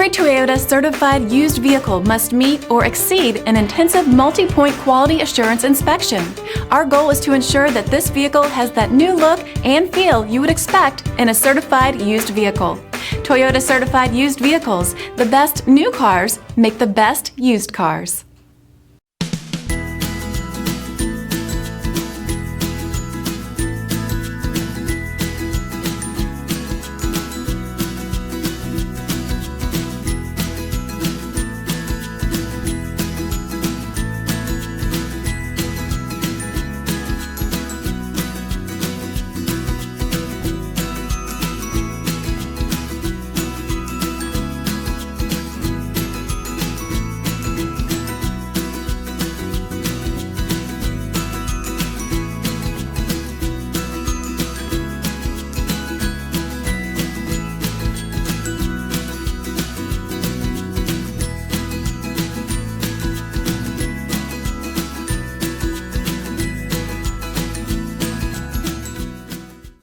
Every Toyota certified used vehicle must meet or exceed an intensive multi-point quality assurance inspection. Our goal is to ensure that this vehicle has that new look and feel you would expect in a certified used vehicle. Toyota certified used vehicles, the best new cars make the best used cars.